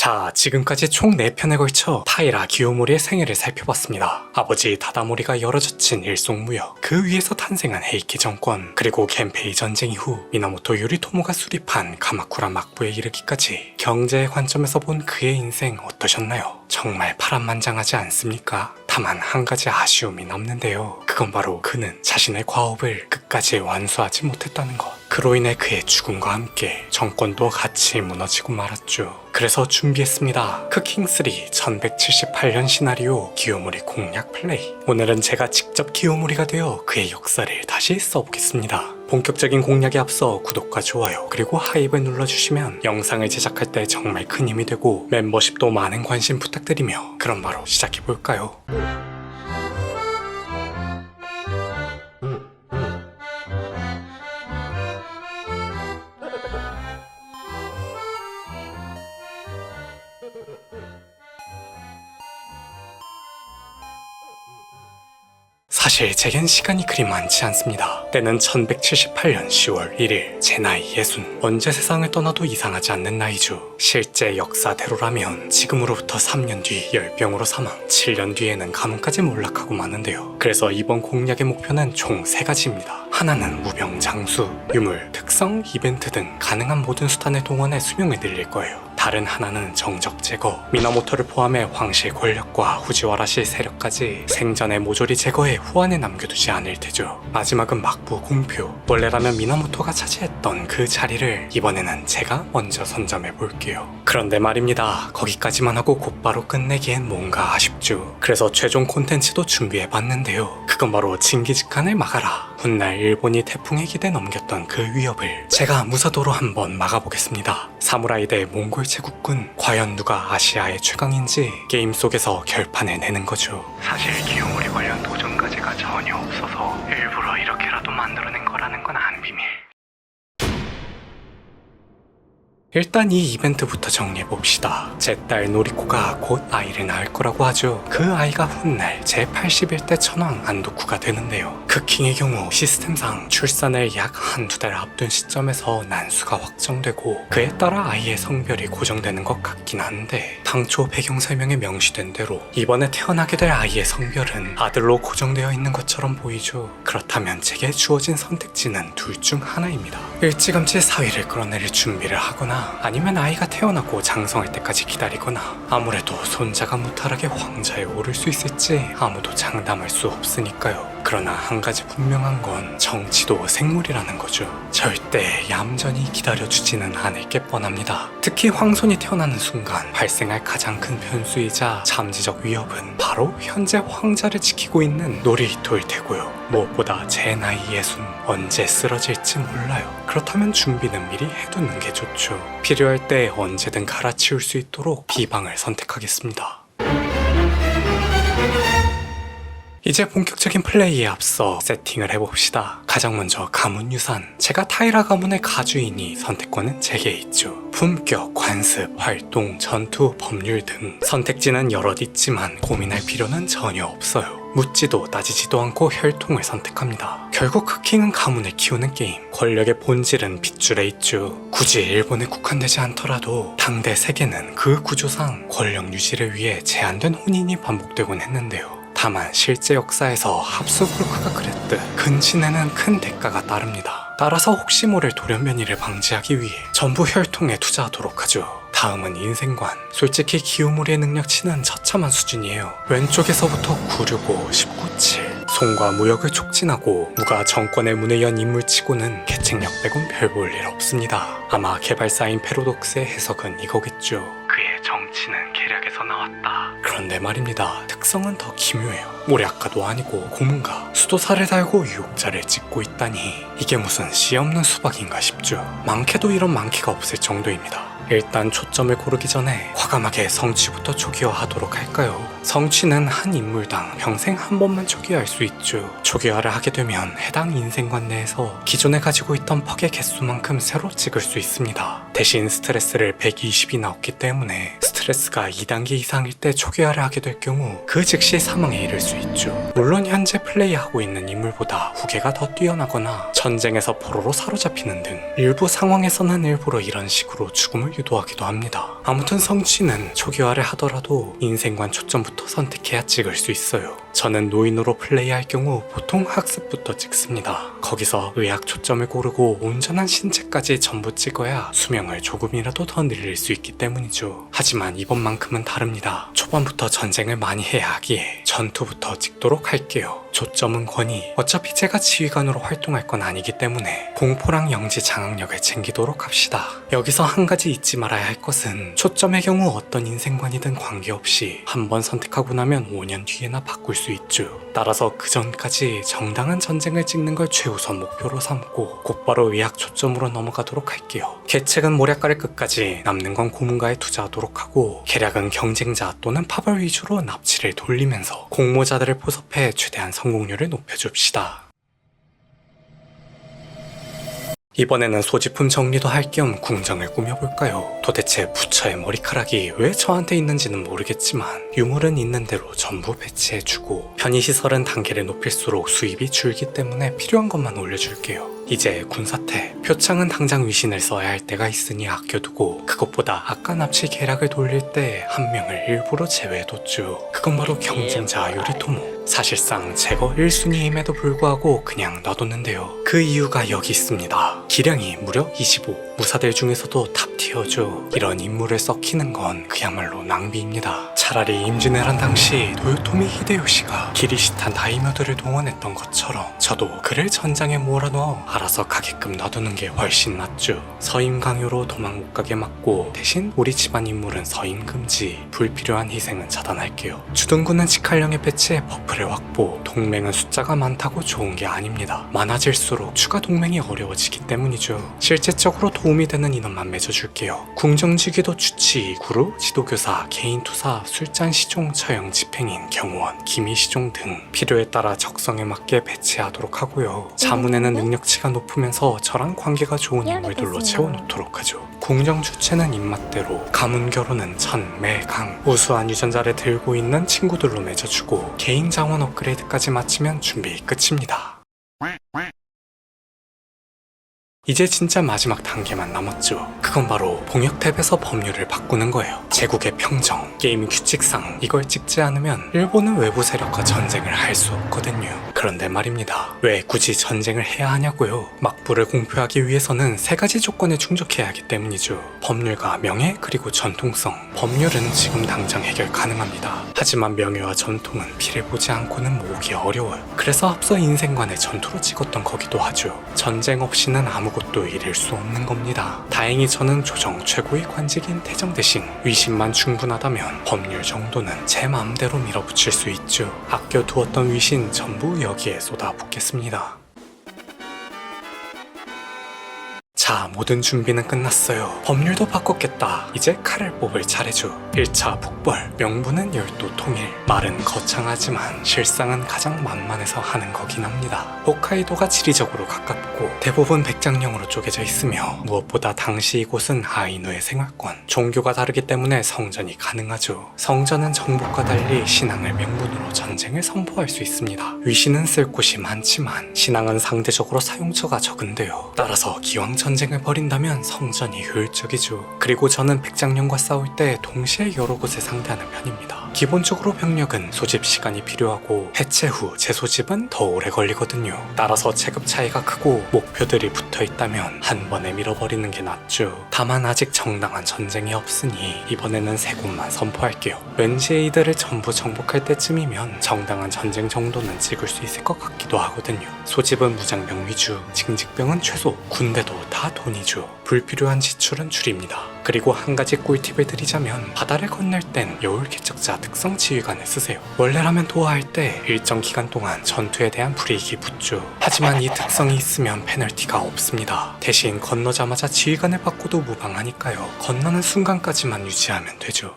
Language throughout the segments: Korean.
자, 지금까지 총 4편에 걸쳐 타이라 기요모리의 생애를 살펴봤습니다. 아버지 다다모리가 열어젖힌 일송무역, 그 위에서 탄생한 헤이키 정권, 그리고 겐페이 전쟁 이후 미나모토 요리토모가 수립한 가마쿠라 막부에 이르기까지 경제의 관점에서 본 그의 인생 어떠셨나요? 정말 파란만장하지 않습니까? 다만 한 가지 아쉬움이 남는데요. 그건 바로 그는 자신의 과업을 끝까지 완수하지 못했다는 것. 그로 인해 그의 죽음과 함께 정권도 같이 무너지고 말았죠. 그래서 준비했습니다. 크킹3 1178년 시나리오 기요모리 공략 플레이. 오늘은 제가 직접 기요모리가 되어 그의 역사를 다시 써보겠습니다. 본격적인 공략에 앞서 구독과 좋아요 그리고 하이브를 눌러주시면 영상을 제작할 때 정말 큰 힘이 되고 멤버십도 많은 관심 부탁드리며 그럼 바로 시작해볼까요? 사실 제겐 시간이 그리 많지 않습니다. 때는 1178년 10월 1일 제 나이 60. 언제 세상을 떠나도 이상하지 않는 나이죠. 실제 역사대로라면 지금으로부터 3년 뒤 열병으로 사망, 7년 뒤에는 가문까지 몰락하고 마는데요. 그래서 이번 공략의 목표는 총 3가지입니다. 하나는 무병 장수, 유물, 특성, 이벤트 등 가능한 모든 수단을 동원해 수명을 늘릴 거예요. 다른 하나는 정적 제거, 미나모토를 포함해 황실 권력과 후지와라시 세력까지 생전의 모조리 제거해 후환에 남겨두지 않을 테죠. 마지막은 막부 공표. 원래라면 미나모토가 차지했던 그 자리를 이번에는 제가 먼저 선점해 볼게요. 그런데 말입니다. 거기까지만 하고 곧바로 끝내기엔 뭔가 아쉽죠. 그래서 최종 콘텐츠도 준비해 봤는데요. 그건 바로 징기즈칸을 막아라. 훗날 일본이 태풍의 기대 넘겼던 그 위협을 제가 무사도로 한번 막아보겠습니다. 사무라이 대 몽골 제국군, 과연 누가 아시아의 최강인지 게임 속에서 결판을 내는 거죠. 사실 기요모리 관련 도전 과제가 전혀 없어서 일부러 이렇게라도 만들어낸 거라는 건 안 비밀. 일단 이 이벤트부터 정리해봅시다. 제 딸 노리코가 곧 아이를 낳을 거라고 하죠. 그 아이가 훗날 제81대 천왕 안도쿠가 되는데요. 크킹의 경우 시스템상 출산을 약 한두 달 앞둔 시점에서 난수가 확정되고 그에 따라 아이의 성별이 고정되는 것 같긴 한데 당초 배경 설명에 명시된 대로 이번에 태어나게 될 아이의 성별은 아들로 고정되어 있는 것처럼 보이죠. 그렇다면 제게 주어진 선택지는 둘 중 하나입니다. 일찌감치 사위를 끌어내릴 준비를 하거나 아니면 아이가 태어나고 장성할 때까지 기다리거나 아무래도 손자가 무탈하게 황자에 오를 수 있을지 아무도 장담할 수 없으니까요. 그러나 한 가지 분명한 건 정치도 생물이라는 거죠. 절대 얌전히 기다려주지는 않을 게 뻔합니다. 특히 황손이 태어나는 순간 발생할 가장 큰 변수이자 잠재적 위협은 바로 현재 황자를 지키고 있는 노리히토일 테고요. 무엇보다 제 나이 60, 언제 쓰러질지 몰라요. 그렇다면 준비는 미리 해두는 게 좋죠. 필요할 때 언제든 갈아치울 수 있도록 비방을 선택하겠습니다. 이제 본격적인 플레이에 앞서 세팅을 해봅시다. 가장 먼저 가문 유산. 제가 타이라 가문의 가주이니 선택권은 제게 있죠. 품격, 관습, 활동, 전투, 법률 등 선택지는 여럿 있지만 고민할 필요는 전혀 없어요. 묻지도 따지지도 않고 혈통을 선택합니다. 결국 크킹은 가문을 키우는 게임. 권력의 본질은 빗줄에 있죠. 굳이 일본에 국한되지 않더라도 당대 세계는 그 구조상 권력 유지를 위해 제한된 혼인이 반복되곤 했는데요. 다만 실제 역사에서 합수부르크가 그랬듯 근친에는 큰 대가가 따릅니다. 따라서 혹시 모를 돌연변이를 방지하기 위해 전부 혈통에 투자하도록 하죠. 다음은 인생관. 솔직히 기요모리의 능력치는 처참한 수준이에요. 왼쪽에서부터 965, 197. 손과 무역을 촉진하고 무가 정권의 문을 연 인물치고는 계책력 빼곤 별 볼 일 없습니다. 아마 개발사인 패러독스의 해석은 이거겠죠. 그의 정치는 계략에서 나왔다. 그런데 말입니다. 특성은 더 기묘해요. 모략가도 아니고 고문가, 수도사를 달고 유혹자를 찍고 있다니 이게 무슨 씨 없는 수박인가 싶죠. 많게도 이런 많기가 없을 정도입니다. 일단 초점을 고르기 전에 과감하게 성취부터 초기화하도록 할까요? 성취는 한 인물당 평생 한 번만 초기화할 수 있죠. 초기화를 하게 되면 해당 인생관 내에서 기존에 가지고 있던 퍽의 개수만큼 새로 찍을 수 있습니다. 대신 스트레스를 120이 나왔기 때문에 스트레스 스트레스가 2단계 이상일 때 초기화를 하게 될 경우 그 즉시 사망에 이를 수 있죠. 물론 현재 플레이하고 있는 인물보다 후계가 더 뛰어나거나 전쟁에서 포로로 사로잡히는 등 일부 상황에서는 일부러 이런 식으로 죽음을 유도하기도 합니다. 아무튼 성취는 초기화를 하더라도 인생관 초점부터 선택해야 찍을 수 있어요. 저는 노인으로 플레이할 경우 보통 학습부터 찍습니다. 거기서 의학 초점을 고르고 온전한 신체까지 전부 찍어야 수명을 조금이라도 더 늘릴 수 있기 때문이죠. 하지만 이번만큼은 다릅니다. 초반부터 전쟁을 많이 해야 하기에 전투부터 찍도록 할게요. 초점은 권위. 어차피 제가 지휘관으로 활동할 건 아니기 때문에 공포랑 영지 장악력을 챙기도록 합시다. 여기서 한 가지 잊지 말아야 할 것은 초점의 경우 어떤 인생관이든 관계없이 한번 선택하고 나면 5년 뒤에나 바꿀 수 있죠. 따라서 그 전까지 정당한 전쟁을 찍는 걸 최우선 목표로 삼고 곧바로 의학 초점으로 넘어가도록 할게요. 계책은 모략가를 끝까지 남는 건 고문가에 투자하도록 하고 계략은 경쟁자 또는 파벌 위주로 납치를 돌리면서 공모자들을 포섭해 최대한 성공률을 높여줍시다. 이번에는 소지품 정리도 할 겸 궁정을 꾸며볼까요? 도대체 부처의 머리카락이 왜 저한테 있는지는 모르겠지만 유물은 있는 대로 전부 배치해주고 편의시설은 단계를 높일수록 수입이 줄기 때문에 필요한 것만 올려줄게요. 이제 군사태, 표창은 당장 위신을 써야 할 때가 있으니 아껴두고 그것보다 아까 납치 계략을 돌릴 때 한 명을 일부러 제외해뒀죠. 그건 바로 경쟁자 요리토모. 사실상 제거 1순위임에도 불구하고 그냥 놔뒀는데요. 그 이유가 여기 있습니다. 기량이 무려 25, 무사들 중에서도 탑티어죠. 이런 인물을 썩히는 건 그야말로 낭비입니다. 차라리 임진왜란 당시 도요토미 히데요시가 기리시탄 다이묘들을 동원했던 것처럼 저도 그를 전장에 몰아넣어 알아서 가게끔 놔두는 게 훨씬 낫죠. 서임 강요로 도망 못 가게 막고 대신 우리 집안 인물은 서임 금지, 불필요한 희생은 차단할게요. 주둔군은 직할령에 배치해 버프를 확보, 동맹은 숫자가 많다고 좋은 게 아닙니다. 많아질수록 추가 동맹이 어려워지기 때문이죠. 실제적으로 도움이 되는 인원만 맺어줄게요. 궁정지기도 주치, 구루, 지도교사, 개인투사, 술잔 시종, 처형 집행인, 경호원, 기미시종 등 필요에 따라 적성에 맞게 배치하도록 하고요. 자문에는 능력치가 높으면서 저랑 관계가 좋은 인물들로 채워놓도록 하죠. 궁정 주체는 입맛대로, 가문 결혼은 천, 매, 강, 우수한 유전자를 들고 있는 친구들로 맺어주고 개인 자원 업그레이드까지 마치면 준비 끝입니다. 이제 진짜 마지막 단계만 남았죠. 그건 바로 봉역 탭에서 법률을 바꾸는 거예요. 제국의 평정, 게임 규칙상 이걸 찍지 않으면 일본은 외부 세력과 전쟁을 할 수 없거든요. 그런데 말입니다. 왜 굳이 전쟁을 해야 하냐고요? 막부를 공표하기 위해서는 3가지 조건에 충족해야 하기 때문이죠. 법률과 명예 그리고 전통성. 법률은 지금 당장 해결 가능합니다. 하지만 명예와 전통은 피를 보지 않고는 모으기 어려워요. 그래서 앞서 인생관의 전투로 찍었던 거기도 하죠. 전쟁 없이는 아무것도 이룰 수 없는 겁니다. 다행히 저는 조정 최고의 관직인 태정 대신 위신만 충분하다면 법률 정도는 제 마음대로 밀어붙일 수 있죠. 아껴두었던 위신 전부 여기에 쏟아붓겠습니다. 자, 모든 준비는 끝났어요. 법률도 바꿨겠다. 이제 칼을 뽑을 차례죠. 1차 북벌, 명분은 열도 통일. 말은 거창하지만 실상은 가장 만만해서 하는 거긴 합니다. 홋카이도가 지리적으로 가깝고 대부분 백장령으로 쪼개져 있으며 무엇보다 당시 이곳은 아이누의 생활권, 종교가 다르기 때문에 성전이 가능하죠. 성전은 정복과 달리 신앙을 명분으로 전쟁을 선포할 수 있습니다. 위신은 쓸 곳이 많지만 신앙은 상대적으로 사용처가 적은데요. 따라서 기왕 전쟁을 벌인다면 성전이 효율적이죠. 그리고 저는 백장령과 싸울 때 동시에 여러 곳을 상대하는 편입니다. 기본적으로 병력은 소집 시간이 필요하고 해체 후 재소집은 더 오래 걸리거든요. 따라서 체급 차이가 크고 목표들이 붙어있다면 한 번에 밀어버리는 게 낫죠. 다만 아직 정당한 전쟁이 없으니 이번에는 3곳만 선포할게요. 왠지 이들을 전부 정복할 때쯤이면 정당한 전쟁 정도는 찍을 수 있을 것 같기도 하거든요. 소집은 무장병 위주, 징집병은 최소, 군대도 다 돈이죠. 불필요한 지출은 줄입니다. 그리고 한 가지 꿀팁을 드리자면 바다를 건널 땐 여울 개척자 특성 지휘관을 쓰세요. 원래라면 도하할 때 일정 기간 동안 전투에 대한 불이익이 붙죠. 하지만 이 특성이 있으면 페널티가 없습니다. 대신 건너자마자 지휘관을 바꿔도 무방하니까요. 건너는 순간까지만 유지하면 되죠.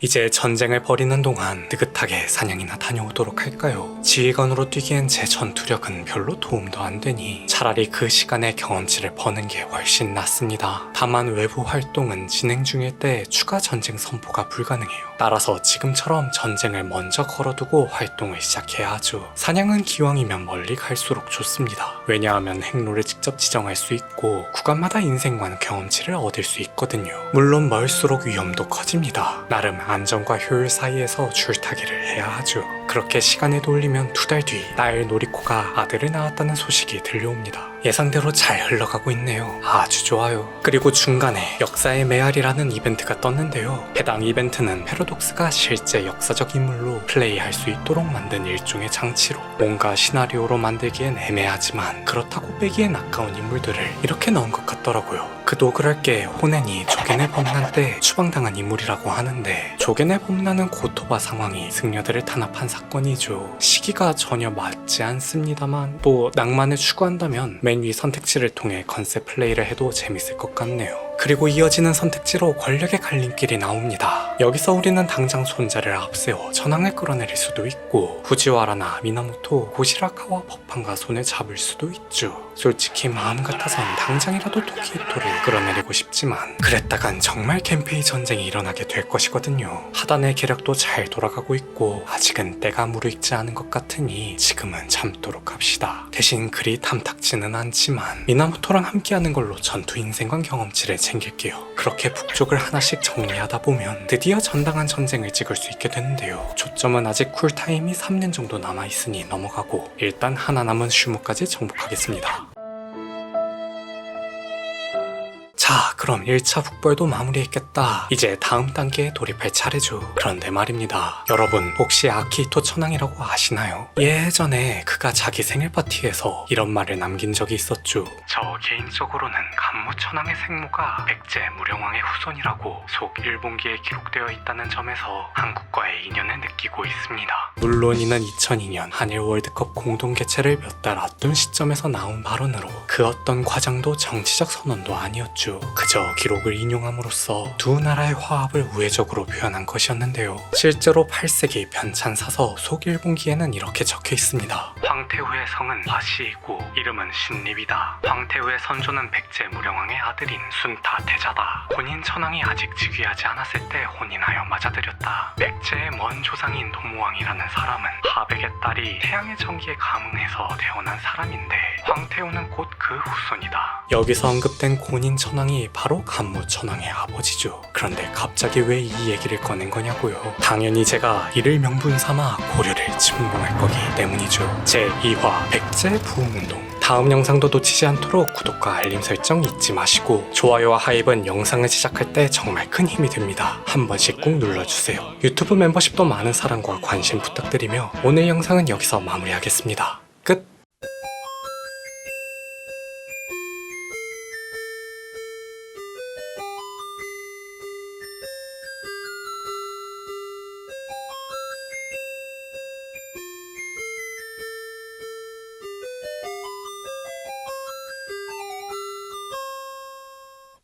이제 전쟁을 벌이는 동안 느긋하게 사냥이나 다녀오도록 할까요? 지휘관으로 뛰기엔 제 전투력은 별로 도움도 안 되니 차라리 그 시간에 경험치를 버는 게 훨씬 낫습니다. 다만 외부 활동은 진행 중일 때 추가 전쟁 선포가 불가능해요. 따라서 지금처럼 전쟁을 먼저 걸어두고 활동을 시작해야 하죠. 사냥은 기왕이면 멀리 갈수록 좋습니다. 왜냐하면 행로를 직접 지정할 수 있고 구간마다 인생관 경험치를 얻을 수 있거든요. 물론 멀수록 위험도 커집니다. 나름 안전과 효율 사이에서 줄타기를 해야 하죠. 그렇게 시간을 돌리면 2달 뒤 나엘 노리코가 아들을 낳았다는 소식이 들려옵니다. 예상대로 잘 흘러가고 있네요. 아주 좋아요. 그리고 중간에 역사의 메아리라는 이벤트가 떴는데요. 해당 이벤트는 패러독스가 실제 역사적 인물로 플레이할 수 있도록 만든 일종의 장치로 뭔가 시나리오로 만들기엔 애매하지만 그렇다고 빼기엔 아까운 인물들을 이렇게 넣은 것 같더라고요. 그도 그럴 게 호넨이 조겐의 범란 때 추방당한 인물이라고 하는데 조겐의 범란은 고토바 상황이 승려들을 탄압한 사건이죠. 시기가 전혀 맞지 않습니다만 또 낭만을 추구한다면 맨 위 선택지를 통해 컨셉 플레이를 해도 재밌을 것 같네요. 그리고 이어지는 선택지로 권력의 갈림길이 나옵니다. 여기서 우리는 당장 손자를 앞세워 전황을 끌어내릴 수도 있고 후지와라나 미나모토, 고시라카와 법한과 손을 잡을 수도 있죠. 솔직히 마음 같아선 당장이라도 토키히토를 끌어내리고 싶지만 그랬다간 정말 겐페이 전쟁이 일어나게 될 것이거든요. 하단의 계략도 잘 돌아가고 있고 아직은 때가 무르익지 않은 것 같으니 지금은 참도록 합시다. 대신 그리 탐탁지는 않지만 미나모토랑 함께하는 걸로 전투 인생관 경험치를 챙길게요. 그렇게 북쪽을 하나씩 정리하다 보면 드디어 전당한 전쟁을 찍을 수 있게 되는데요. 초점은 아직 쿨타임이 3년 정도 남아있으니 넘어가고 일단 하나 남은 슈무까지 정복하겠습니다. 자, 그럼 1차 북벌도 마무리했겠다. 이제 다음 단계에 돌입할 차례죠. 그런데 말입니다. 여러분 혹시 아키히토 천황이라고 아시나요? 예전에 그가 자기 생일 파티에서 이런 말을 남긴 적이 있었죠. 저 개인적으로는 간무 천황의 생모가 백제 무령왕의 후손이라고 속 일본기에 기록되어 있다는 점에서 한국과의 인연을 느끼고 있습니다. 물론 이는 2002년 한일 월드컵 공동 개최를 몇 달 앞둔 시점에서 나온 발언으로 그 어떤 과장도 정치적 선언도 아니었죠. 그저 기록을 인용함으로써 두 나라의 화합을 우회적으로 표현한 것이었는데요. 실제로 8세기 편찬사서 속일본기에는 이렇게 적혀 있습니다. 황태후의 성은 화씨이고 이름은 신립이다. 황태후의 선조는 백제 무령왕의 아들인 순타 태자다. 혼인 천황이 아직 즉위하지 않았을 때 혼인하여 맞아들였다. 백제의 먼 조상인 도모왕이라는 사람은 하백의 딸이 태양의 전기에 감응해서 태어난 사람인데 황태후는 곧 그 후손이다. 여기서 언급된 고닌 천황이 바로 간무 천황의 아버지죠. 그런데 갑자기 왜 이 얘기를 꺼낸 거냐고요. 당연히 제가 이를 명분 삼아 고려를 침공할 거기 때문이죠. 제2화 백제 부흥운동. 다음 영상도 놓치지 않도록 구독과 알림 설정 잊지 마시고 좋아요와 하입은 영상을 제작할 때 정말 큰 힘이 됩니다. 한 번씩 꼭 눌러주세요. 유튜브 멤버십도 많은 사랑과 관심 부탁드리며 오늘 영상은 여기서 마무리하겠습니다.